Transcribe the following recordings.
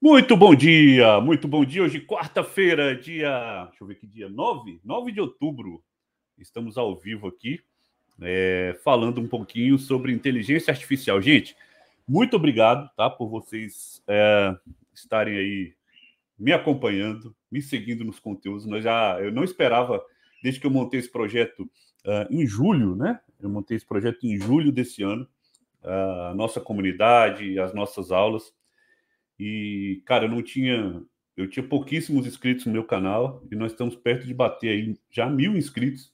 Muito bom dia, muito bom dia. Hoje, quarta-feira, deixa eu ver que dia, 9 de outubro. Estamos ao vivo aqui, falando um pouquinho sobre inteligência artificial. Gente, muito obrigado, tá, por vocês estarem aí me acompanhando, me seguindo nos conteúdos. Eu não esperava, desde que eu montei esse projeto em julho, né? Eu montei esse projeto em julho desse ano, a nossa comunidade, as nossas aulas. E, cara, eu tinha pouquíssimos inscritos no meu canal e nós estamos perto de bater aí já 1.000 inscritos,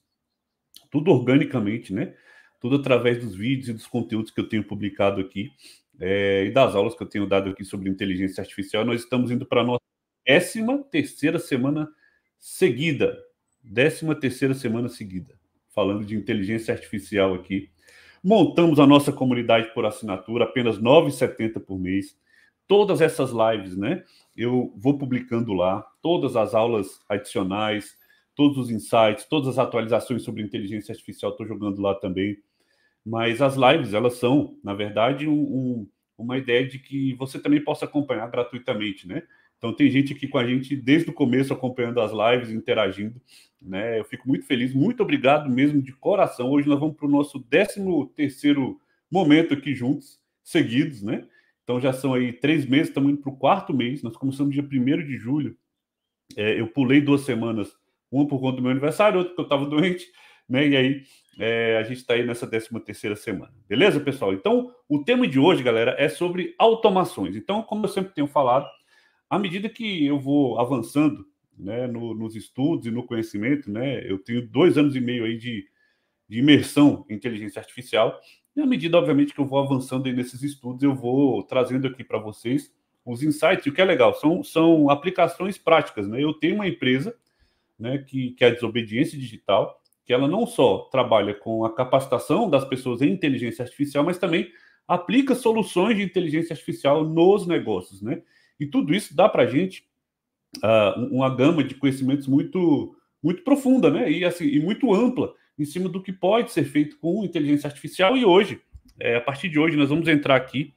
tudo organicamente, né? Tudo através dos vídeos e dos conteúdos que eu tenho publicado aqui, e das aulas que eu tenho dado aqui sobre inteligência artificial. Nós estamos indo para a nossa 13ª semana seguida, 13ª semana seguida, falando de inteligência artificial aqui. Montamos a nossa comunidade por assinatura, apenas R$ 9,70 por mês. Todas essas lives, né? Eu vou publicando lá, todas as aulas adicionais, todos os insights, todas as atualizações sobre inteligência artificial, estou jogando lá também. Mas as lives, elas são, na verdade, uma ideia de que você também possa acompanhar gratuitamente, né? Então, tem gente aqui com a gente desde o começo, acompanhando as lives, interagindo, né? Eu fico muito feliz, muito obrigado mesmo, de coração. Hoje nós vamos para o nosso 13º momento aqui juntos, seguidos, né? Então, já são aí 3 meses, estamos indo para o 4º mês. Nós começamos dia 1º de julho. Eu pulei 2 semanas, uma por conta do meu aniversário, outra porque eu estava doente, né? E aí a gente está aí nessa 13ª semana. Beleza, pessoal? Então, o tema de hoje, galera, é sobre automações. Então, como eu sempre tenho falado, à medida que eu vou avançando, né, nos estudos e no conhecimento, né, eu tenho 2 anos e meio aí de imersão em inteligência artificial, e à medida, obviamente, que eu vou avançando aí nesses estudos, eu vou trazendo aqui para vocês os insights. E o que é legal são aplicações práticas, né? Eu tenho uma empresa, né, que é a Desobediência Digital, que ela não só trabalha com a capacitação das pessoas em inteligência artificial, mas também aplica soluções de inteligência artificial nos negócios, né? E tudo isso dá para a gente uma gama de conhecimentos muito profunda, né? E assim, e muito ampla em cima do que pode ser feito com inteligência artificial. E hoje, a partir de hoje, nós vamos entrar aqui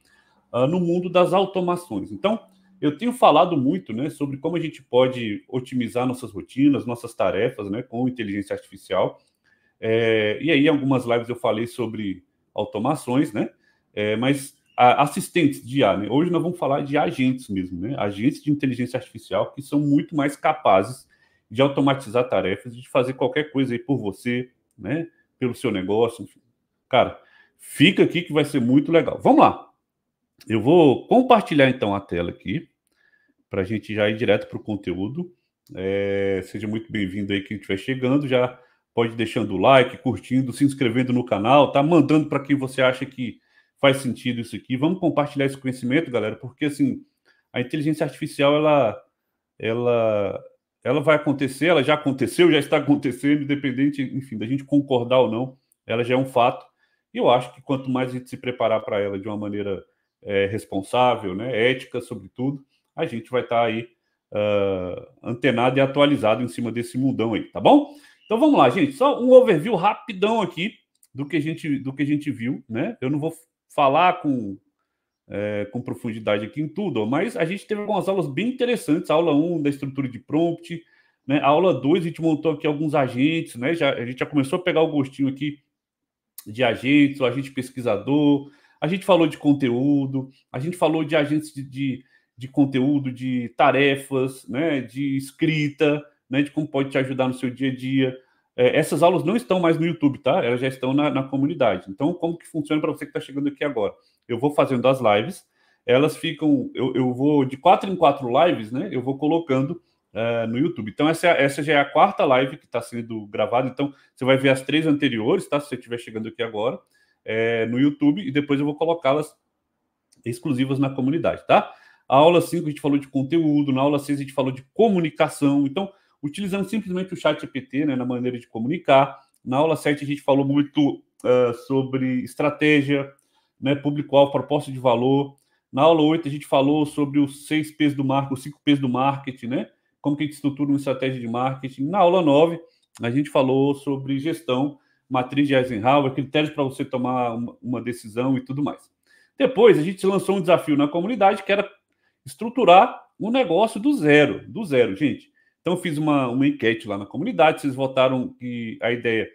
no mundo das automações. Então, eu tenho falado muito, né, sobre como a gente pode otimizar nossas rotinas, nossas tarefas, né, com inteligência artificial. E aí, em algumas lives eu falei sobre automações, né? Mas assistentes de IA, né? Hoje nós vamos falar de agentes mesmo, né? Agentes de inteligência artificial que são muito mais capazes de automatizar tarefas, de fazer qualquer coisa aí por você, né? Pelo seu negócio, enfim. Cara, fica aqui que vai ser muito legal. Vamos lá. Eu vou compartilhar então a tela aqui para a gente já ir direto para o conteúdo. Seja muito bem-vindo aí quem estiver chegando. Já pode ir deixando o like, curtindo, se inscrevendo no canal, tá? Mandando para quem você acha que faz sentido isso aqui. Vamos compartilhar esse conhecimento, galera, porque assim, a inteligência artificial, ela, ela vai acontecer, ela já aconteceu, já está acontecendo, independente, enfim, da gente concordar ou não, ela já é um fato. E eu acho que quanto mais a gente se preparar para ela de uma maneira responsável, né, ética, sobretudo, a gente vai estar aí antenado e atualizado em cima desse mundão aí, tá bom? Então vamos lá, gente. Só um overview rapidão aqui do que a gente viu, né? Eu não vou falar com profundidade aqui em tudo, mas a gente teve algumas aulas bem interessantes. A aula 1 da estrutura de prompt, né? A aula 2 a gente montou aqui alguns agentes, né? A gente já começou a pegar o gostinho aqui de agentes, o agente pesquisador. A gente falou de conteúdo, a gente falou de agentes de conteúdo, de tarefas, né, de escrita, né, de como pode te ajudar no seu dia a dia. Essas aulas não estão mais no YouTube, tá? Elas já estão na comunidade. Então, como que funciona para você que está chegando aqui agora? Eu vou fazendo as lives, elas ficam, eu vou de 4 em 4 lives, né? Eu vou colocando no YouTube. Então, essa já é a quarta live que está sendo gravada. Então, você vai ver as 3 anteriores, tá? Se você estiver chegando aqui agora, no YouTube, e depois eu vou colocá-las exclusivas na comunidade, tá? A aula 5 a gente falou de conteúdo, na aula 6 a gente falou de comunicação. Então, utilizando simplesmente o chat GPT, né, na maneira de comunicar. Na aula 7 a gente falou muito sobre estratégia, né, público-alvo, proposta de valor. Na aula 8 a gente falou sobre os 6 P's do marketing, os 5 P's do marketing, né? Como que a gente estrutura uma estratégia de marketing. Na aula 9 a gente falou sobre gestão, matriz de Eisenhower, critérios para você tomar uma decisão e tudo mais. Depois a gente lançou um desafio na comunidade que era estruturar um negócio do zero, gente. Então, eu fiz uma enquete lá na comunidade, vocês votaram que a ideia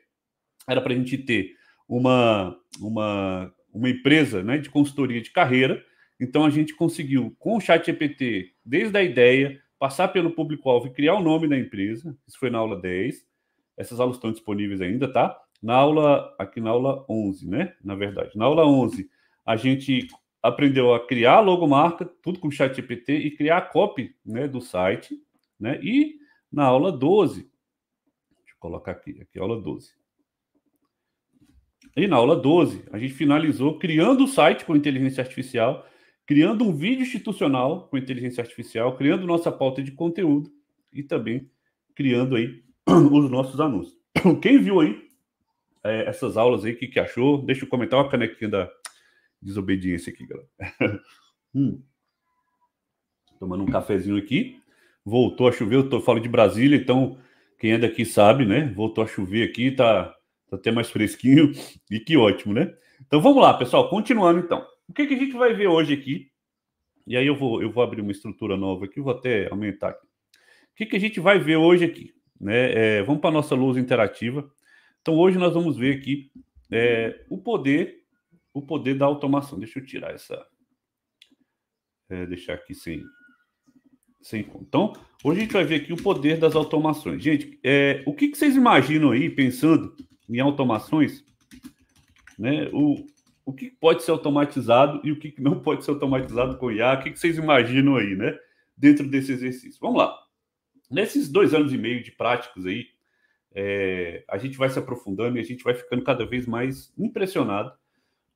era para a gente ter uma empresa, né, de consultoria de carreira. Então, a gente conseguiu, com o ChatGPT, desde a ideia, passar pelo público-alvo e criar o nome da empresa. Isso foi na aula 10. Essas aulas estão disponíveis ainda, tá? Aqui na aula 11, né? Na verdade. Na aula 11, a gente aprendeu a criar a logomarca, tudo com o ChatGPT, e criar a copy, né, do site, né? E na aula 12, deixa eu colocar aqui a aula 12. E na aula 12, a gente finalizou criando o site com inteligência artificial, criando um vídeo institucional com inteligência artificial, criando nossa pauta de conteúdo e também criando aí os nossos anúncios. Quem viu aí essas aulas aí, o que achou? Deixa eu comentar uma canequinha da desobediência aqui, galera. Tomando um cafezinho aqui. Voltou a chover, eu falo de Brasília, então quem é daqui sabe, né? Voltou a chover aqui, tá até mais fresquinho e que ótimo, né? Então vamos lá, pessoal, continuando então. O que a gente vai ver hoje aqui? E aí eu vou abrir uma estrutura nova aqui, vou até aumentar aqui. O que a gente vai ver hoje aqui? Né? Vamos para a nossa lousa interativa. Então hoje nós vamos ver aqui o poder da automação. Deixa eu tirar essa... deixar aqui sem... Então, hoje a gente vai ver aqui o poder das automações. Gente, o que vocês imaginam aí, pensando em automações, né? O que pode ser automatizado e o que não pode ser automatizado com IA? O que vocês imaginam aí, né? Dentro desse exercício. Vamos lá. Nesses 2 anos e meio de práticas aí, a gente vai se aprofundando e a gente vai ficando cada vez mais impressionado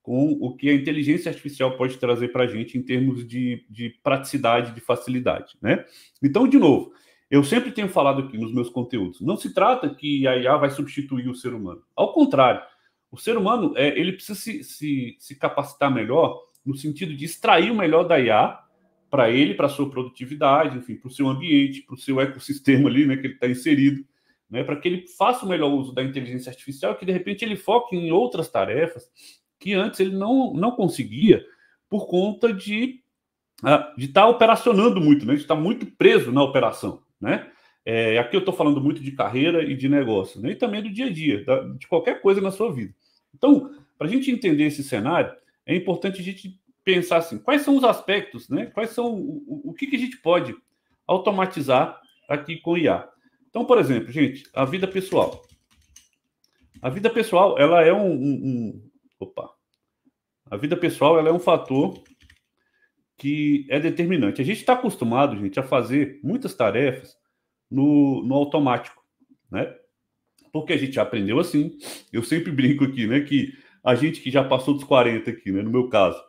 com o que a inteligência artificial pode trazer para a gente em termos de praticidade, de facilidade, né? Então, de novo, eu sempre tenho falado aqui nos meus conteúdos, não se trata que a IA vai substituir o ser humano. Ao contrário, o ser humano ele precisa se capacitar melhor no sentido de extrair o melhor da IA para ele, para a sua produtividade, enfim, para o seu ambiente, para o seu ecossistema ali, né, que ele está inserido, né, para que ele faça o melhor uso da inteligência artificial, que de repente ele foque em outras tarefas que antes ele não conseguia por conta de estar operacionando muito, né? De estar muito preso na operação, né? Aqui eu estou falando muito de carreira e de negócio, né? E também do dia a dia, de qualquer coisa na sua vida. Então, para a gente entender esse cenário, é importante a gente pensar assim, quais são os aspectos, né? Quais são o que a gente pode automatizar aqui com IA. Então, por exemplo, gente, a vida pessoal. A vida pessoal, ela é a vida pessoal ela é um fator que é determinante. A gente está acostumado, gente, a fazer muitas tarefas no automático, né? Porque a gente já aprendeu assim. Eu sempre brinco aqui, né? Que a gente que já passou dos 40 aqui, né? No meu caso,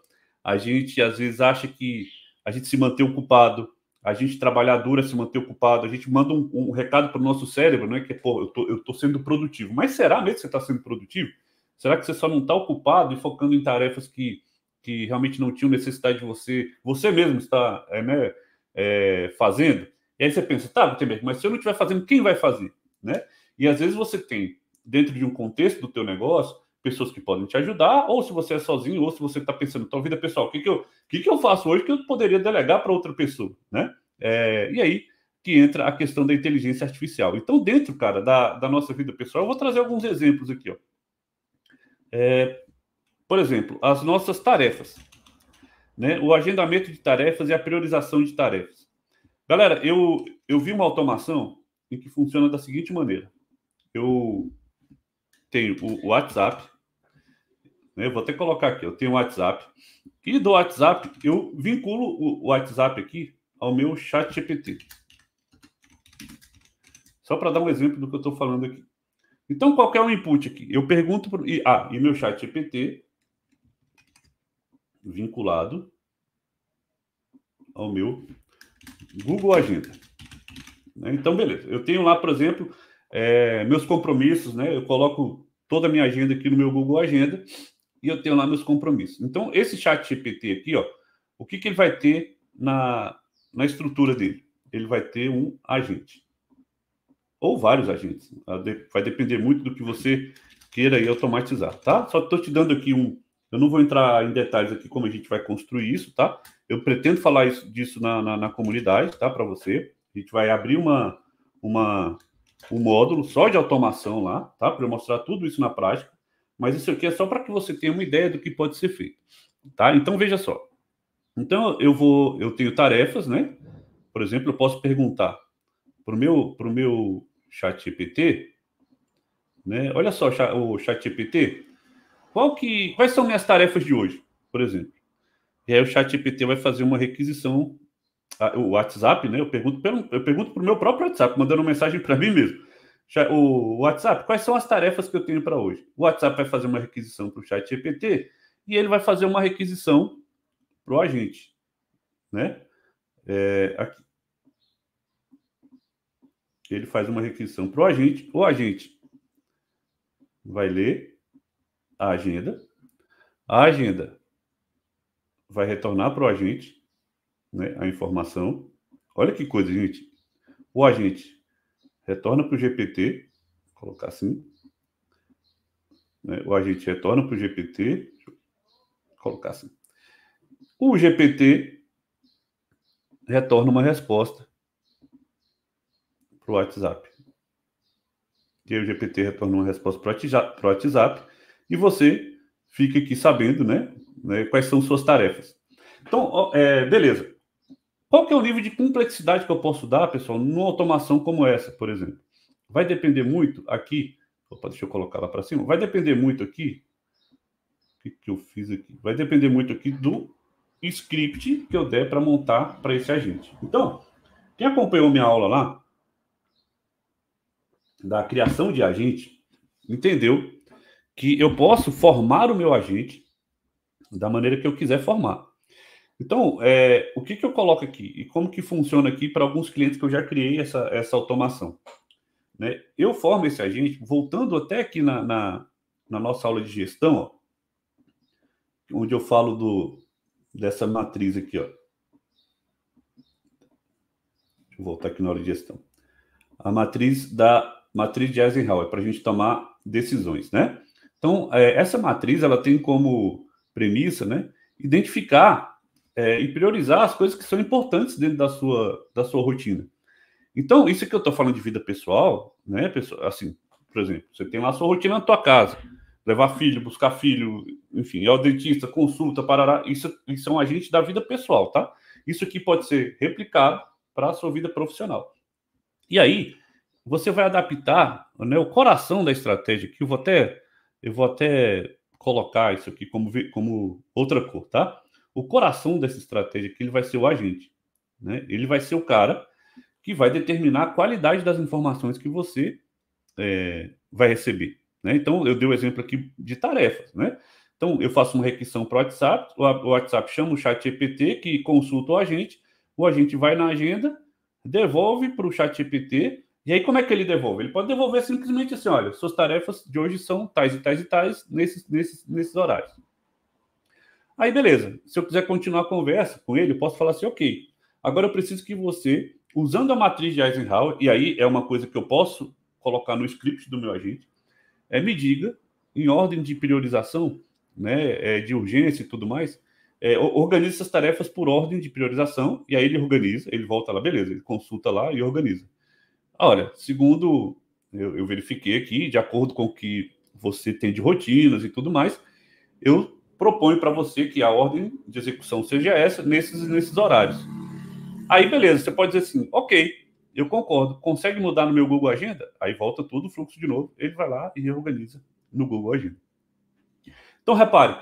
a gente às vezes acha que a gente se manter ocupado, a gente trabalhar duro é se manter ocupado, a gente manda um recado para o nosso cérebro, né? Que pô, eu tô sendo produtivo. Mas será mesmo que você está sendo produtivo? Será que você só não está ocupado e focando em tarefas que realmente não tinham necessidade de você mesmo está fazendo? E aí você pensa, tá, Gutenberg, mas se eu não estiver fazendo, quem vai fazer? Né? E às vezes você tem, dentro de um contexto do teu negócio, pessoas que podem te ajudar, ou se você é sozinho, ou se você está pensando, tua vida pessoal, o que eu faço hoje que eu poderia delegar para outra pessoa? Né? E aí que entra a questão da inteligência artificial. Então, dentro, cara, da nossa vida pessoal, eu vou trazer alguns exemplos aqui, ó. Por exemplo, as nossas tarefas, né? O agendamento de tarefas e a priorização de tarefas. Galera, eu vi uma automação em que funciona da seguinte maneira. Eu tenho o WhatsApp, né? Eu vou até colocar aqui, eu tenho o WhatsApp, e do WhatsApp eu vinculo o WhatsApp aqui ao meu chat GPT. Só para dar um exemplo do que eu estou falando aqui. Então, qual é o input aqui? Eu pergunto para e meu chat GPT vinculado ao meu Google Agenda. Então, beleza. Eu tenho lá, por exemplo, meus compromissos, né? Eu coloco toda a minha agenda aqui no meu Google Agenda e eu tenho lá meus compromissos. Então, esse chat GPT aqui, ó, o que ele vai ter na estrutura dele? Ele vai ter um agente. Ou vários agentes. Vai depender muito do que você queira aí automatizar, tá? Só estou te dando aqui Eu não vou entrar em detalhes aqui como a gente vai construir isso, tá? Eu pretendo falar disso na comunidade, tá? Para você. A gente vai abrir um módulo só de automação lá, tá? Para eu mostrar tudo isso na prática. Mas isso aqui é só para que você tenha uma ideia do que pode ser feito, tá? Então, veja só. Então, eu tenho tarefas, né? Por exemplo, eu posso perguntar para o meu chat GPT, né? Olha só, o chat GPT, quais são minhas tarefas de hoje, por exemplo? E aí o chat GPT vai fazer uma requisição, o WhatsApp, né? Eu pergunto para o meu próprio WhatsApp, mandando uma mensagem para mim mesmo. O WhatsApp, quais são as tarefas que eu tenho para hoje? O WhatsApp vai fazer uma requisição para o chat GPT e ele vai fazer uma requisição para o agente, né? Aqui. Ele faz uma requisição para o agente vai ler a agenda vai retornar para o agente, né, a informação. Olha que coisa, gente. O agente retorna para o GPT, vou colocar assim, né, o agente retorna para o GPT, vou colocar assim. O GPT retorna uma resposta para o WhatsApp. E aí o GPT retorna uma resposta para o WhatsApp e você fica aqui sabendo, né, quais são suas tarefas. Então, beleza. Qual que é o nível de complexidade que eu posso dar, pessoal, numa automação como essa, por exemplo? Vai depender muito aqui. Opa, deixa eu colocar lá para cima. Vai depender muito aqui. O que eu fiz aqui? Vai depender muito aqui do script que eu der para montar para esse agente. Então, quem acompanhou minha aula lá, da criação de agente, entendeu que eu posso formar o meu agente da maneira que eu quiser formar. Então, o que eu coloco aqui e como que funciona aqui para alguns clientes que eu já criei essa automação, né? Eu formo esse agente, voltando até aqui na nossa aula de gestão, ó, onde eu falo dessa matriz aqui, ó. Deixa eu voltar aqui na aula de gestão. A matriz de Eisenhower, para a gente tomar decisões, né? Então, essa matriz, ela tem como premissa, né, identificar e priorizar as coisas que são importantes dentro da sua rotina. Então, isso que eu estou falando de vida pessoal, né, pessoal, assim, por exemplo, você tem lá a sua rotina na tua casa, levar filho, buscar filho, enfim, ir ao dentista, consulta, parará, isso é um agente da vida pessoal, tá? Isso aqui pode ser replicado para a sua vida profissional. E aí, você vai adaptar, né, o coração da estratégia aqui, eu vou até colocar isso aqui como outra cor, tá? O coração dessa estratégia aqui, ele vai ser o agente, né? Ele vai ser o cara que vai determinar a qualidade das informações que você vai receber, né? Então, eu dei o exemplo aqui de tarefas, né? Então, eu faço uma requisição para o WhatsApp, o WhatsApp chama o chat GPT, que consulta o agente vai na agenda, devolve para o chat GPT, e aí como é que ele devolve? Ele pode devolver simplesmente assim, olha, suas tarefas de hoje são tais e tais e tais nesses horários. Aí, beleza. Se eu quiser continuar a conversa com ele, eu posso falar assim, ok, agora eu preciso que você, usando a matriz de Eisenhower, e aí é uma coisa que eu posso colocar no script do meu agente, me diga, em ordem de priorização, né, de urgência e tudo mais, organize essas tarefas por ordem de priorização, e aí ele organiza, ele volta lá, beleza, ele consulta lá e organiza. Olha, segundo eu verifiquei aqui, de acordo com o que você tem de rotinas e tudo mais, eu proponho para você que a ordem de execução seja essa, nesses horários. Aí, beleza, você pode dizer assim, ok, eu concordo, consegue mudar no meu Google Agenda? Aí volta tudo o fluxo de novo, ele vai lá e reorganiza no Google Agenda. Então, repare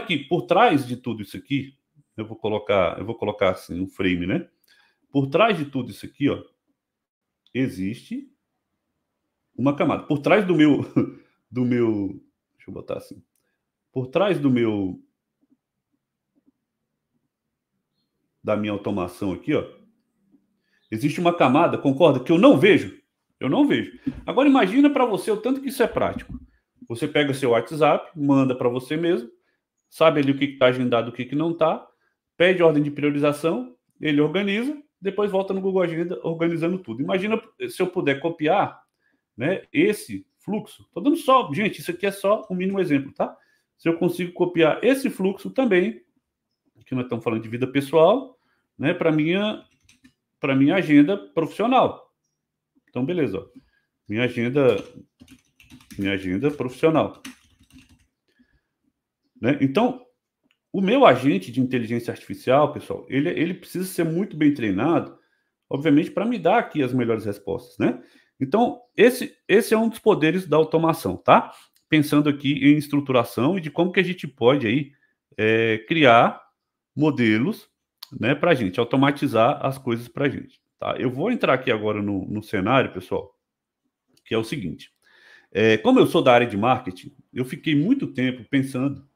que por trás de tudo isso aqui, eu vou colocar assim um frame, né? Por trás de tudo isso aqui, ó, existe uma camada. Por trás do meu, deixa eu botar assim, por trás da minha automação aqui, ó, existe uma camada, concorda, que eu não vejo. Eu não vejo. Agora imagina para você o tanto que isso é prático. Você pega seu WhatsApp, manda para você mesmo, sabe ali o que está agendado, o que não está, pede ordem de priorização, ele organiza, depois volta no Google Agenda organizando tudo. Imagina se eu puder copiar, né, esse fluxo. Estou dando só, gente, isso aqui é só um mínimo exemplo, tá? se eu consigo copiar esse fluxo também, que nós estamos falando de vida pessoal, né, para minha agenda profissional. Então, beleza, ó. Minha agenda profissional. Né? Então, o meu agente de inteligência artificial, pessoal, ele precisa ser muito bem treinado, obviamente, para me dar aqui as melhores respostas, né? Então, esse é um dos poderes da automação, tá? Pensando aqui em estruturação e de como que a gente pode aí criar modelos, né, para a gente automatizar as coisas para a gente, tá? Eu vou entrar aqui agora no cenário, pessoal, que é o seguinte. Como eu sou da área de marketing, eu fiquei muito tempo pensando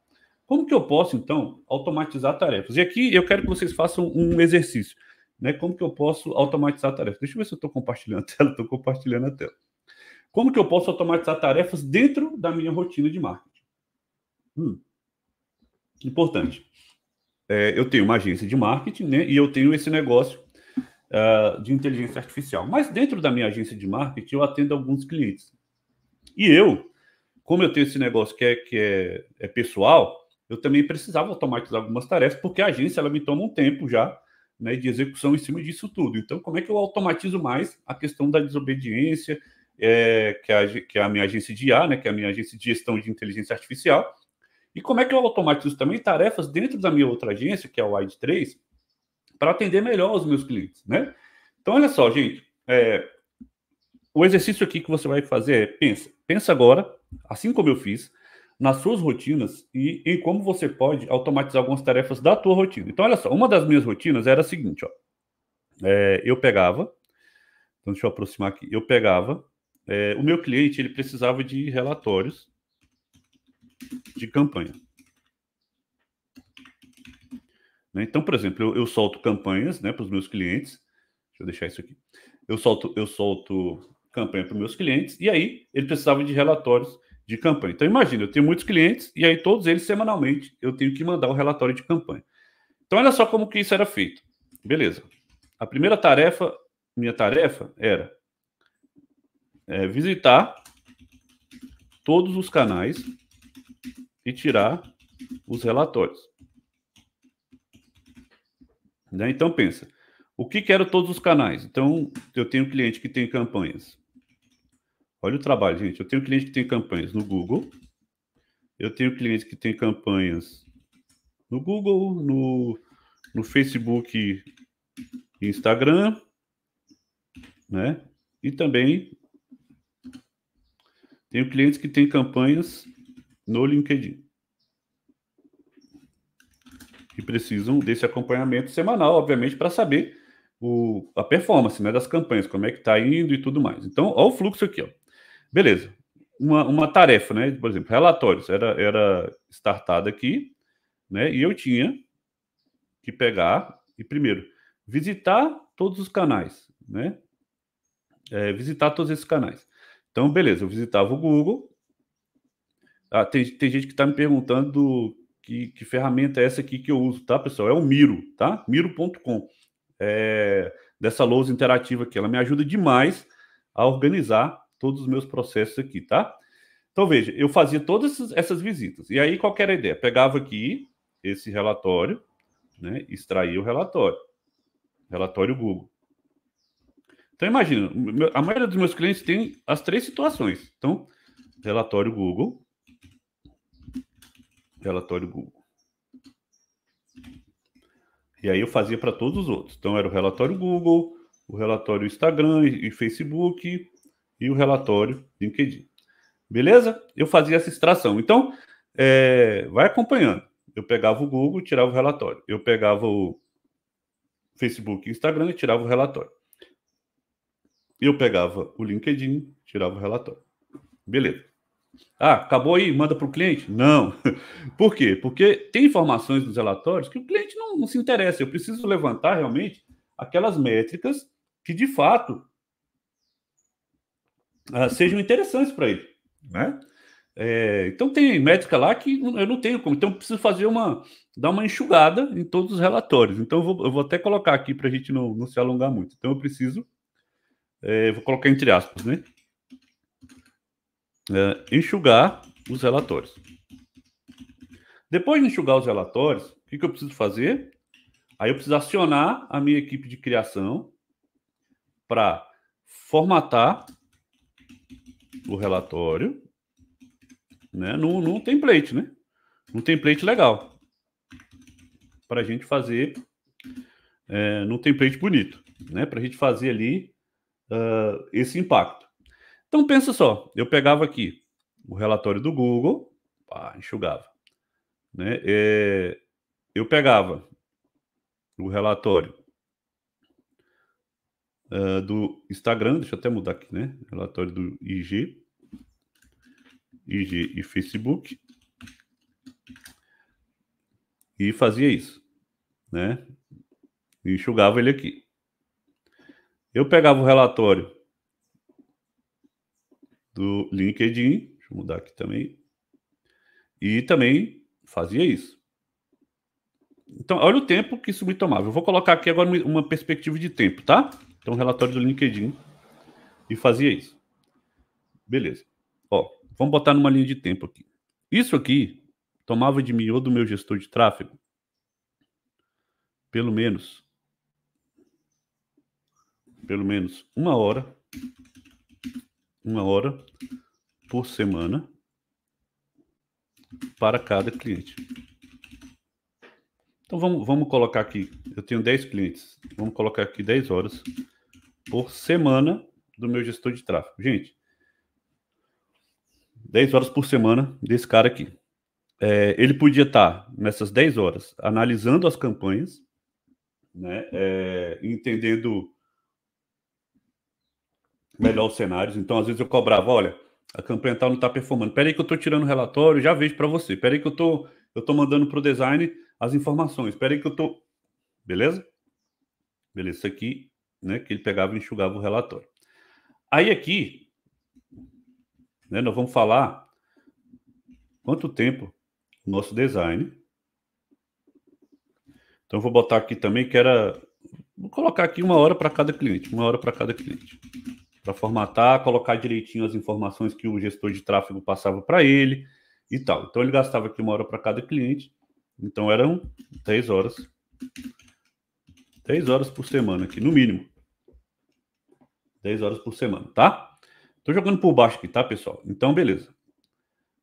como que eu posso, então, automatizar tarefas. E aqui eu quero que vocês façam um exercício, né? Como que eu posso automatizar tarefas? Deixa eu ver se eu estou compartilhando a tela. Estou compartilhando a tela. Como que eu posso automatizar tarefas dentro da minha rotina de marketing? Importante. Eu tenho uma agência de marketing, né? E eu tenho esse negócio de inteligência artificial. Mas dentro da minha agência de marketing, eu atendo alguns clientes. E eu, como eu tenho esse negócio que é pessoal, eu também precisava automatizar algumas tarefas, porque a agência ela me toma um tempo já, né, de execução em cima disso tudo. Então, como é que eu automatizo mais a questão da desobediência, que é a minha agência de IA, né, que é a minha agência de gestão de inteligência artificial, e como é que eu automatizo também tarefas dentro da minha outra agência, que é a Wide 3, para atender melhor os meus clientes, né? Então, olha só, gente, o exercício aqui que você vai fazer é pensa agora, assim como eu fiz, nas suas rotinas e em como você pode automatizar algumas tarefas da tua rotina. Então, olha só, uma das minhas rotinas era a seguinte, ó. Eu pegava, então deixa eu aproximar aqui, eu pegava, o meu cliente, ele precisava de relatórios de campanha. Né? Então, por exemplo, eu solto campanhas, né, para os meus clientes, deixa eu deixar isso aqui, eu solto campanha para os meus clientes, e aí ele precisava de relatórios de campanha. Então, imagina, eu tenho muitos clientes, e aí todos eles, semanalmente, eu tenho que mandar o relatório de campanha. Então, olha só como que isso era feito. Beleza. A primeira tarefa, minha tarefa era visitar todos os canais e tirar os relatórios. Né? Então, pensa, o que eram todos os canais? Então, eu tenho cliente que tem campanhas. Olha o trabalho, gente. Eu tenho cliente que tem campanhas no Google. Eu tenho cliente que tem campanhas no Google, no Facebook e Instagram, né? E também tenho clientes que têm campanhas no LinkedIn. Que precisam desse acompanhamento semanal, obviamente, para saber a performance, né, das campanhas, como é que está indo e tudo mais. Então, olha o fluxo aqui, ó. Beleza. Uma tarefa, né? Por exemplo, relatórios. Era startada aqui, né? E eu tinha que pegar e, primeiro, visitar todos os canais, né? Visitar todos esses canais. Então, beleza, eu visitava o Google. Tem gente que está me perguntando que ferramenta é essa aqui que eu uso, tá, pessoal? É o Miro, tá? Miro.com. Dessa lousa interativa aqui. Ela me ajuda demais a organizar todos os meus processos aqui, tá? Então, veja, eu fazia todas essas visitas. E aí, qual era a ideia? Pegava aqui esse relatório, né? Extraía o relatório Google. Então, imagina, a maioria dos meus clientes tem as três situações. Então, relatório Google. E aí eu fazia para todos os outros. Então, era o relatório Google, o relatório Instagram e Facebook e o relatório LinkedIn. Beleza? Eu fazia essa extração. Então, vai acompanhando. Eu pegava o Google e tirava o relatório. Eu pegava o Facebook e Instagram e tirava o relatório. Eu pegava o LinkedIn, tirava o relatório. Beleza. Acabou aí, manda para o cliente? Não. Por quê? Porque tem informações nos relatórios que o cliente não se interessa. Eu preciso levantar realmente aquelas métricas que, de fato, sejam interessantes para ele. Né? Então, tem métrica lá que eu não tenho como. Então, eu preciso dar uma enxugada em todos os relatórios. Então, eu vou até colocar aqui para a gente não se alongar muito. Então, eu preciso, vou colocar entre aspas, né? Enxugar os relatórios. Depois de enxugar os relatórios, o que eu preciso fazer? Aí eu preciso acionar a minha equipe de criação para formatar o relatório, né, num template, né? Um template legal para a gente fazer num template bonito, né? Para a gente fazer ali esse impacto. Então pensa só, eu pegava aqui o relatório do Google, enxugava, né? Eu pegava o relatório do Instagram, deixa eu até mudar aqui, né? Relatório do IG e Facebook, e fazia isso, né? E enxugava ele aqui. Eu pegava o relatório do LinkedIn, deixa eu mudar aqui também, e também fazia isso. Então, olha o tempo que isso me tomava. Eu vou colocar aqui agora uma perspectiva de tempo, tá? Então, relatório do LinkedIn, e fazia isso. Beleza. Ó, vamos botar numa linha de tempo aqui. Isso aqui tomava de mim ou do meu gestor de tráfego pelo menos uma hora por semana para cada cliente. Então vamos colocar aqui, eu tenho 10 clientes, vamos colocar aqui 10 horas por semana do meu gestor de tráfego. Gente, 10 horas por semana desse cara aqui. Ele podia estar nessas 10 horas analisando as campanhas, né, entendendo melhor os cenários. Então, às vezes eu cobrava, olha, a campanha tal não está performando. Espera aí que eu estou tirando o relatório, já vejo para você. Espera aí que eu tô mandando para o design as informações. Espera aí que eu tô... Beleza? Beleza, isso aqui, né, que ele pegava e enxugava o relatório. Aí aqui, né, nós vamos falar quanto tempo o nosso design. Então, eu vou botar aqui também que era... Vou colocar aqui 1 hora para cada cliente. 1 hora para cada cliente. Para formatar, colocar direitinho as informações que o gestor de tráfego passava para ele e tal. Então, ele gastava aqui 1 hora para cada cliente. Então, eram 10 horas. 10 horas por semana aqui, no mínimo. 10 horas por semana, tá? Tô jogando por baixo aqui, tá, pessoal? Então, beleza.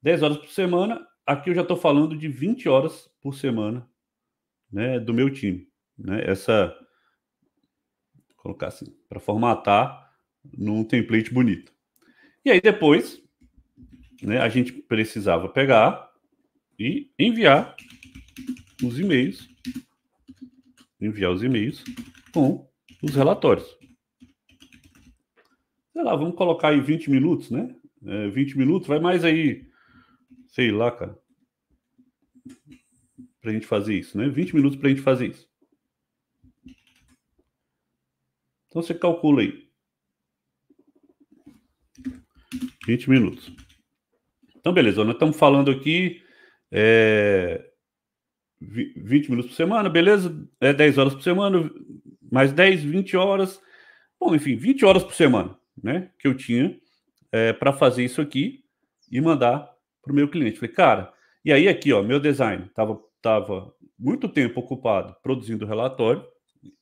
10 horas por semana. Aqui eu já tô falando de 20 horas por semana, né, do meu time, né? Vou colocar assim, para formatar num template bonito. E aí depois, né, a gente precisava pegar e enviar os e-mails com os relatórios. Sei lá, vamos colocar aí 20 minutos, né? 20 minutos, vai mais aí, sei lá, cara, pra gente fazer isso, né? 20 minutos pra gente fazer isso. Então você calcula aí. 20 minutos. Então, beleza, nós estamos falando aqui 20 minutos por semana, beleza? 10 horas por semana, mais 10, 20 horas. Bom, enfim, 20 horas por semana, né? Que eu tinha para fazer isso aqui e mandar para o meu cliente. Falei, cara, e aí aqui, ó, meu design tava muito tempo ocupado produzindo relatório,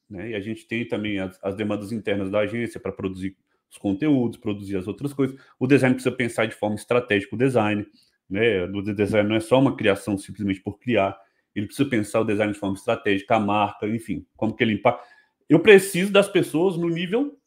né? E a gente tem também as demandas internas da agência para produzir os conteúdos, produzir as outras coisas. O design precisa pensar de forma estratégica o design, né? O design não é só uma criação simplesmente por criar, ele precisa pensar o design de forma estratégica, a marca, enfim, como que ele impacta. Eu preciso das pessoas no nível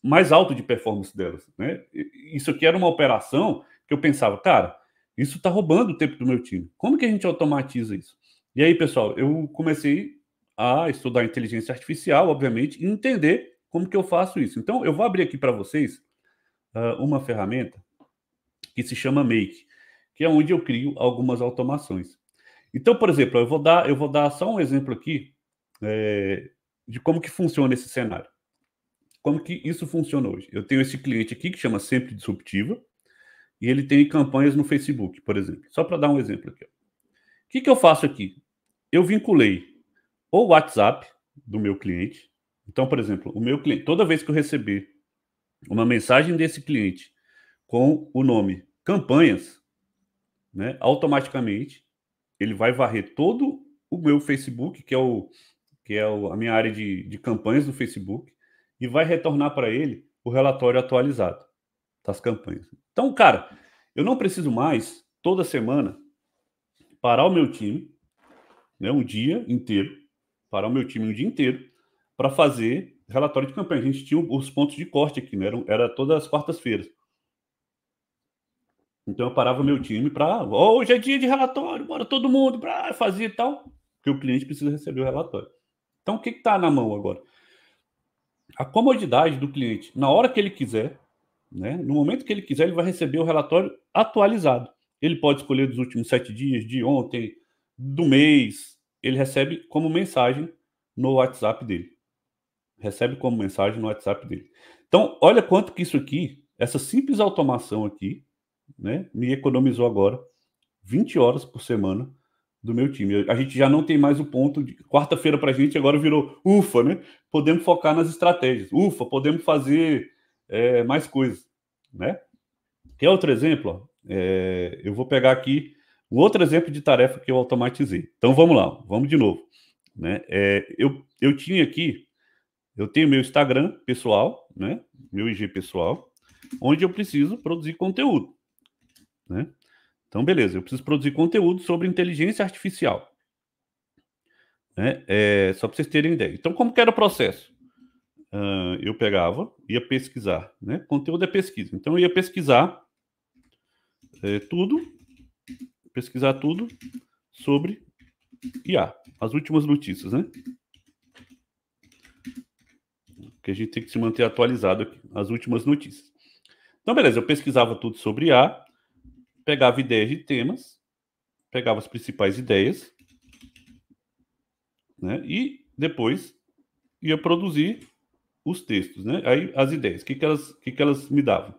mais alto de performance delas, né? Isso aqui era uma operação que eu pensava, cara, isso está roubando o tempo do meu time. Como que a gente automatiza isso? E aí, pessoal, eu comecei a estudar inteligência artificial, obviamente, e entender como que eu faço isso. Então, eu vou abrir aqui para vocês uma ferramenta que se chama Make, que é onde eu crio algumas automações. Então, por exemplo, eu vou dar só um exemplo aqui de como que funciona esse cenário. Como que isso funciona hoje? Eu tenho esse cliente aqui que chama Sempre Disruptiva e ele tem campanhas no Facebook, por exemplo. Só para dar um exemplo aqui. O que eu faço aqui? Eu vinculei o WhatsApp do meu cliente. Então, por exemplo, o meu cliente, toda vez que eu receber uma mensagem desse cliente com o nome campanhas, né, automaticamente ele vai varrer todo o meu Facebook, que é a minha área de campanhas do Facebook, e vai retornar para ele o relatório atualizado das campanhas. Então, cara, eu não preciso mais, toda semana, parar o meu time, né, um dia inteiro, parar o meu time um dia inteiro, para fazer relatório de campanha. A gente tinha os pontos de corte aqui, né? Era todas as quartas-feiras. Então eu parava meu time para, hoje é dia de relatório, bora todo mundo, para fazer e tal, porque o cliente precisa receber o relatório. Então o que está na mão agora? A comodidade do cliente, na hora que ele quiser, né, no momento que ele quiser, ele vai receber o relatório atualizado. Ele pode escolher dos últimos 7 dias, de ontem, do mês, ele recebe como mensagem no WhatsApp dele. Recebe como mensagem no WhatsApp dele. Então, olha quanto que isso aqui, essa simples automação aqui, né, me economizou agora 20 horas por semana do meu time. A gente já não tem mais o ponto de quarta-feira para a gente, agora virou ufa, né? Podemos focar nas estratégias. Ufa, podemos fazer mais coisas, né? Quer outro exemplo? Ó? Eu vou pegar aqui um outro exemplo de tarefa que eu automatizei. Então vamos lá, vamos de novo. Né? Eu tinha aqui, eu tenho meu Instagram pessoal, né? Meu IG pessoal, onde eu preciso produzir conteúdo, né? Então, beleza, eu preciso produzir conteúdo sobre inteligência artificial, né? Só para vocês terem ideia. Então, como que era o processo? Eu pegava, ia pesquisar, né? Conteúdo é pesquisa. Então, eu ia pesquisar tudo sobre IA, as últimas notícias, né? Que a gente tem que se manter atualizado aqui, as últimas notícias. Então, beleza, eu pesquisava tudo sobre IA, pegava ideias de temas, pegava as principais ideias, né? E depois ia produzir os textos, né? Aí as ideias, o que elas me davam?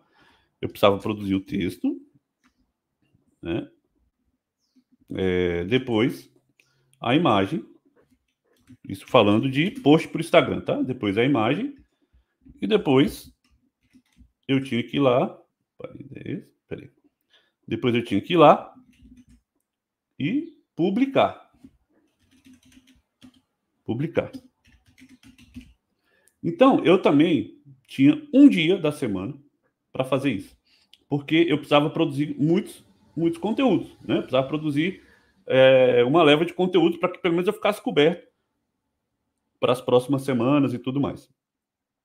Eu precisava produzir o texto, né? Depois a imagem, isso falando de post para o Instagram, tá? Depois a imagem e depois eu tinha que ir lá, peraí. Depois eu tinha que ir lá e publicar. Então, eu também tinha um dia da semana para fazer isso, porque eu precisava produzir muitos conteúdos, né? Eu precisava produzir uma leva de conteúdo para que pelo menos eu ficasse coberto para as próximas semanas e tudo mais.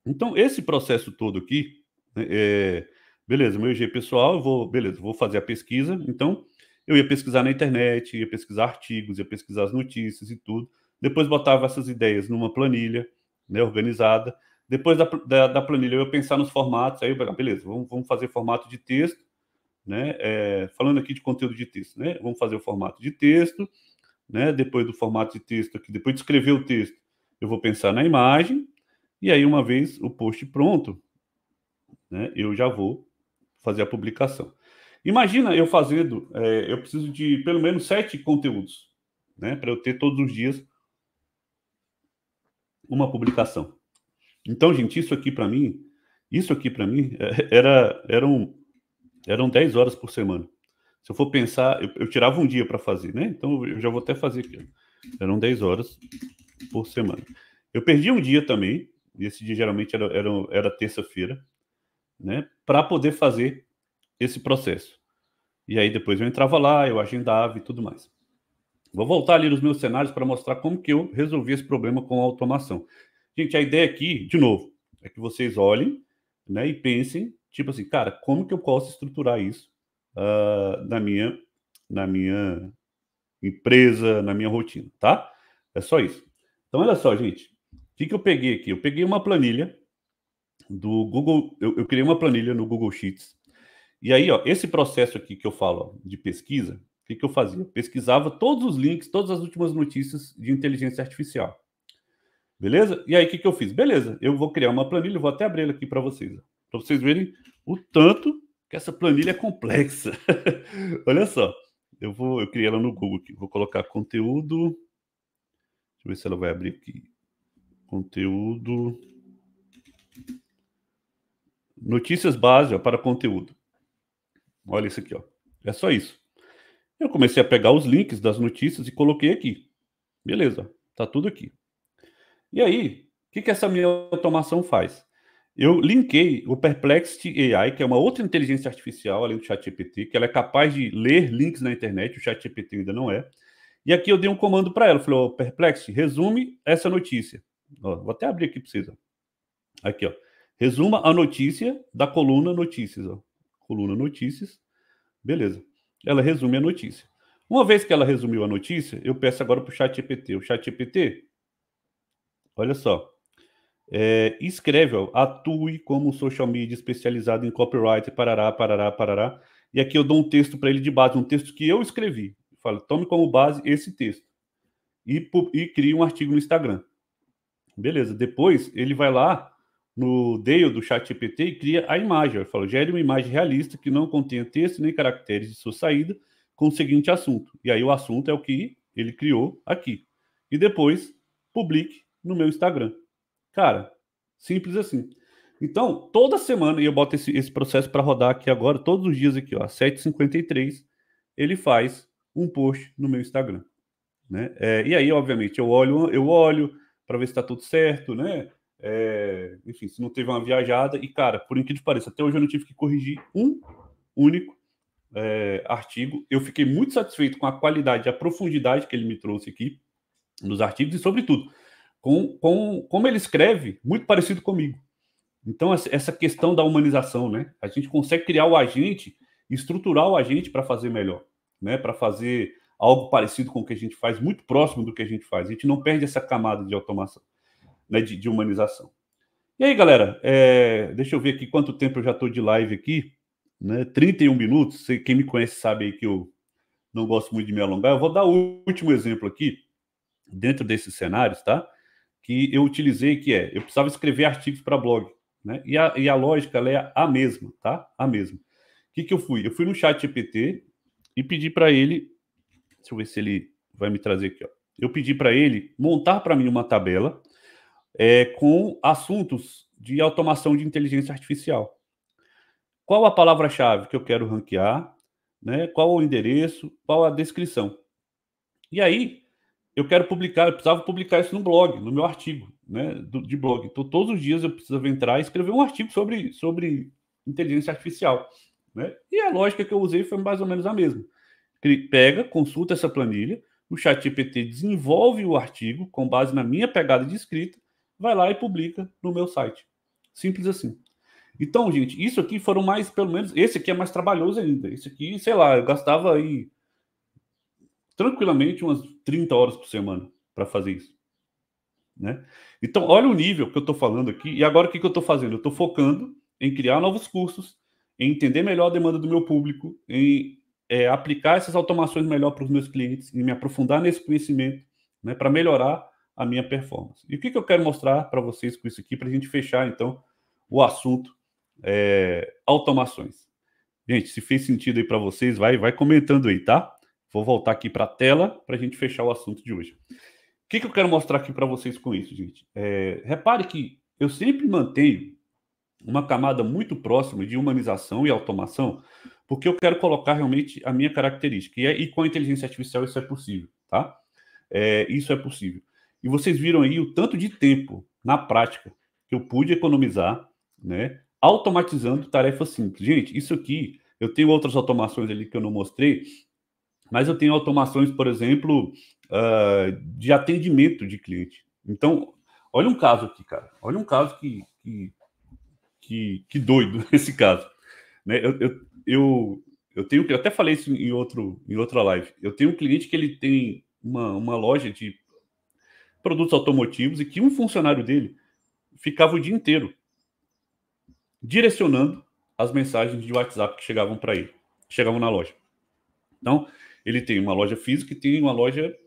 Então, esse processo todo aqui, né, beleza, meu IG pessoal, vou fazer a pesquisa. Então, eu ia pesquisar na internet, ia pesquisar artigos, ia pesquisar as notícias e tudo. Depois botava essas ideias numa planilha, né, organizada. Depois da planilha, eu ia pensar nos formatos. Aí eu pegava, beleza, vamos fazer formato de texto, né? Falando aqui de conteúdo de texto, né? Vamos fazer o formato de texto, né? Depois do formato de texto aqui, depois de escrever o texto, eu vou pensar na imagem. E aí, uma vez o post pronto, né, eu já vou fazer a publicação. Imagina eu fazendo, eu preciso de pelo menos 7 conteúdos, né, para eu ter todos os dias uma publicação. Então, gente, isso aqui para mim eram 10 horas por semana. Se eu for pensar, eu tirava um dia para fazer, né? Então eu já vou até fazer aqui. Eram 10 horas por semana. Eu perdi um dia também, e esse dia geralmente era terça-feira, né, para poder fazer esse processo. E aí depois eu entrava lá, eu agendava e tudo mais. Vou voltar ali nos meus cenários para mostrar como que eu resolvi esse problema com a automação. Gente, a ideia aqui, de novo, é que vocês olhem, né, e pensem, tipo assim, cara, como que eu posso estruturar isso na minha empresa, na minha rotina, tá? É só isso. Então, olha só, gente. O que eu peguei aqui? Eu peguei uma planilha do Google, eu criei uma planilha no Google Sheets. E aí, ó, esse processo aqui que eu falo, ó, de pesquisa, o que eu fazia? Eu pesquisava todos os links, todas as últimas notícias de inteligência artificial. Beleza? E aí, o que eu fiz? Beleza, eu vou criar uma planilha, eu vou até abrir ela aqui para vocês verem o tanto que essa planilha é complexa. Olha só, eu criei ela no Google aqui, vou colocar conteúdo, deixa eu ver se ela vai abrir aqui. Conteúdo, notícias básicas para conteúdo. Olha isso aqui, ó. É só isso. Eu comecei a pegar os links das notícias e coloquei aqui. Beleza, tá tudo aqui. E aí, o que essa minha automação faz? Eu linkei o Perplexity AI, que é uma outra inteligência artificial, além do ChatGPT, que ela é capaz de ler links na internet, o ChatGPT ainda não é. E aqui eu dei um comando para ela, falei, Perplexity, resume essa notícia. Ó, vou até abrir aqui para vocês. Ó. Aqui, ó. Resuma a notícia da coluna notícias. Ó. Coluna notícias. Beleza. Ela resume a notícia. Uma vez que ela resumiu a notícia, eu peço agora para o ChatGPT. O ChatGPT, olha só. Escreve, ó, atue como social media especializado em copyright, parará, parará, parará. E aqui eu dou um texto para ele de base, um texto que eu escrevi. Eu falo, tome como base esse texto. E crie um artigo no Instagram. Beleza. Depois ele vai lá no Dale do ChatGPT e cria a imagem. Eu falo, gere uma imagem realista que não contenha texto nem caracteres de sua saída com o seguinte assunto. E aí o assunto é o que ele criou aqui. E depois publique no meu Instagram. Cara, simples assim. Então, toda semana, e eu boto esse processo para rodar aqui agora, todos os dias aqui, ó, às 7h53, ele faz um post no meu Instagram. Né? E aí, obviamente, eu olho para ver se está tudo certo, né? Enfim, se não teve uma viajada. E, cara, por incrível que pareça, até hoje eu não tive que corrigir um único artigo. Eu fiquei muito satisfeito com a qualidade e a profundidade que ele me trouxe aqui nos artigos e, sobretudo, como ele escreve, muito parecido comigo. Então, essa questão da humanização, né? A gente consegue criar o agente, estruturar o agente para fazer melhor, né? Para fazer algo parecido com o que a gente faz, muito próximo do que a gente faz. A gente não perde essa camada de automação, né? De humanização. E aí, galera, deixa eu ver aqui quanto tempo eu já estou de live aqui, né? 31 minutos. Quem me conhece sabe aí que eu não gosto muito de me alongar. Eu vou dar o último exemplo aqui, dentro desses cenários, tá? Que eu utilizei, eu precisava escrever artigos para blog, né? E a lógica, ela é a mesma, tá? A mesma. O que eu fui? Eu fui no ChatGPT e pedi para ele, deixa eu ver se ele vai me trazer aqui, ó. Eu pedi para ele montar para mim uma tabela com assuntos de automação de inteligência artificial. Qual a palavra-chave que eu quero ranquear, né? Qual o endereço, qual a descrição. E aí, eu precisava publicar isso no blog, no meu artigo, né, de blog. Então, todos os dias eu precisava entrar e escrever um artigo sobre inteligência artificial, né? E a lógica que eu usei foi mais ou menos a mesma. Pega, consulta essa planilha, o ChatGPT desenvolve o artigo com base na minha pegada de escrita, vai lá e publica no meu site. Simples assim. Então, gente, isso aqui foram mais, pelo menos, esse aqui é mais trabalhoso ainda. Esse aqui, sei lá, eu gastava aí tranquilamente umas 30 horas por semana para fazer isso, né? Então, olha o nível que eu estou falando aqui. E agora o que eu estou fazendo? Eu estou focando em criar novos cursos, em entender melhor a demanda do meu público, em aplicar essas automações melhor para os meus clientes, em me aprofundar nesse conhecimento, né, para melhorar a minha performance. E o que eu quero mostrar para vocês com isso aqui, para a gente fechar, então, o assunto automações. Gente, se fez sentido aí para vocês, vai comentando aí, tá? Vou voltar aqui para a tela para a gente fechar o assunto de hoje. O que eu quero mostrar aqui para vocês com isso, gente? Repare que eu sempre mantenho uma camada muito próxima de humanização e automação, porque eu quero colocar realmente a minha característica. E com a inteligência artificial isso é possível, tá? Isso é possível. E vocês viram aí o tanto de tempo, na prática, que eu pude economizar, né? Automatizando tarefas simples. Gente, isso aqui, eu tenho outras automações ali que eu não mostrei, mas eu tenho automações, por exemplo, de atendimento de cliente. Então, olha um caso aqui, cara. Olha um caso que doido esse caso. Né? Eu tenho, eu até falei isso em outra live. Eu tenho um cliente que ele tem uma loja de produtos automotivos e que um funcionário dele ficava o dia inteiro direcionando as mensagens de WhatsApp que chegavam para ele, que chegavam na loja. Então, ele tem uma loja física e tem uma loja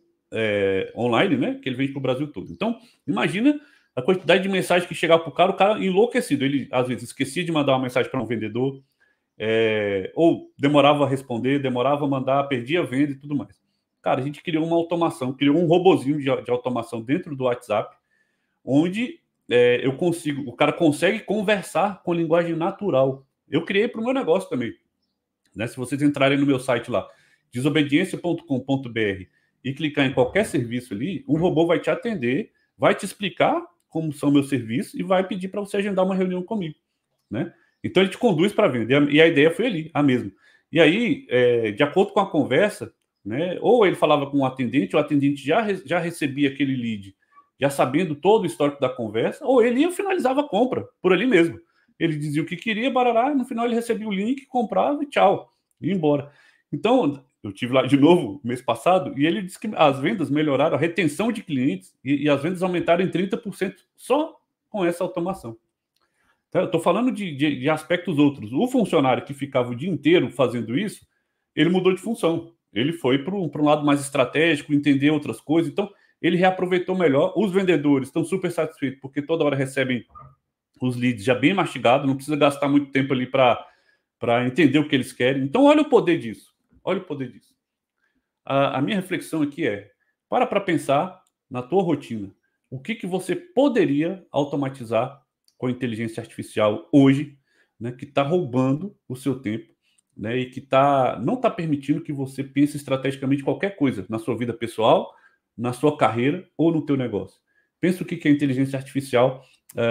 online, né? Que ele vende para o Brasil todo. Então, imagina a quantidade de mensagens que chegava para o cara enlouquecido. Ele, às vezes, esquecia de mandar uma mensagem para um vendedor, ou demorava a responder, demorava a mandar, perdia a venda e tudo mais. Cara, a gente criou uma automação, criou um robozinho de automação dentro do WhatsApp, onde o cara consegue conversar com linguagem natural. Eu criei para o meu negócio também. Né? Se vocês entrarem no meu site lá, desobediência.com.br e clicar em qualquer serviço ali, um robô vai te atender, vai te explicar como são meus serviços e vai pedir para você agendar uma reunião comigo, né? Então ele te conduz para a venda, e a ideia foi ali, a mesma. E aí, de acordo com a conversa, né, ou ele falava com o atendente já recebia aquele lead, já sabendo todo o histórico da conversa, ou ele ia finalizava a compra, por ali mesmo. Ele dizia o que queria, barará, no final ele recebia o link, comprava e tchau, ia embora. Então, eu tive lá de novo mês passado, e ele disse que as vendas melhoraram, a retenção de clientes, e as vendas aumentaram em 30% só com essa automação. Então, eu estou falando de aspectos outros. O funcionário que ficava o dia inteiro fazendo isso, ele mudou de função. Ele foi para um lado mais estratégico, entender outras coisas. Então, ele reaproveitou melhor. Os vendedores estão super satisfeitos, porque toda hora recebem os leads já bem mastigados, não precisa gastar muito tempo ali para entender o que eles querem. Então, olha o poder disso. Olha o poder disso. A minha reflexão aqui é, para pensar na tua rotina. O que você poderia automatizar com a inteligência artificial hoje, né, que está roubando o seu tempo, né, e que não está permitindo que você pense estrategicamente qualquer coisa na sua vida pessoal, na sua carreira ou no teu negócio. Pensa o que a inteligência artificial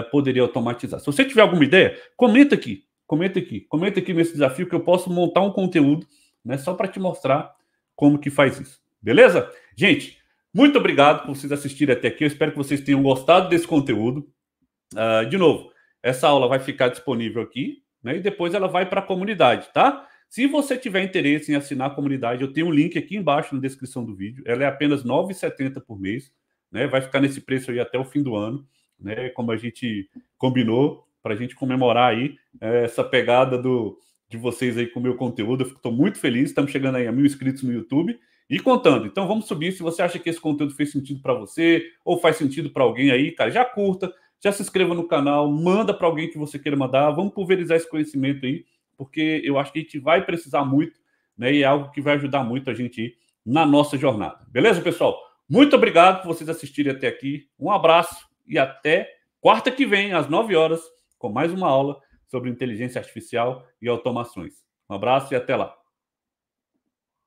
poderia automatizar. Se você tiver alguma ideia, comenta aqui nesse desafio que eu posso montar um conteúdo, né, só para te mostrar como que faz isso. Beleza? Gente, muito obrigado por vocês assistirem até aqui. Eu espero que vocês tenham gostado desse conteúdo. De novo, essa aula vai ficar disponível aqui, né, e depois ela vai para a comunidade, tá? Se você tiver interesse em assinar a comunidade, eu tenho um link aqui embaixo na descrição do vídeo. Ela é apenas R$ 9,70 por mês, né? Vai ficar nesse preço aí até o fim do ano, né? Como a gente combinou, para a gente comemorar aí essa pegada de vocês aí com o meu conteúdo. Eu estou muito feliz, estamos chegando aí a 1.000 inscritos no YouTube e contando. Então vamos subir. Se você acha que esse conteúdo fez sentido para você ou faz sentido para alguém aí, cara, já curta, já se inscreva no canal, manda para alguém que você queira mandar. Vamos pulverizar esse conhecimento aí, porque eu acho que a gente vai precisar muito, né? E é algo que vai ajudar muito a gente aí na nossa jornada. Beleza, pessoal? Muito obrigado por vocês assistirem até aqui. Um abraço e até quarta que vem, às 9 horas, com mais uma aula sobre inteligência artificial e automações. Um abraço e até lá.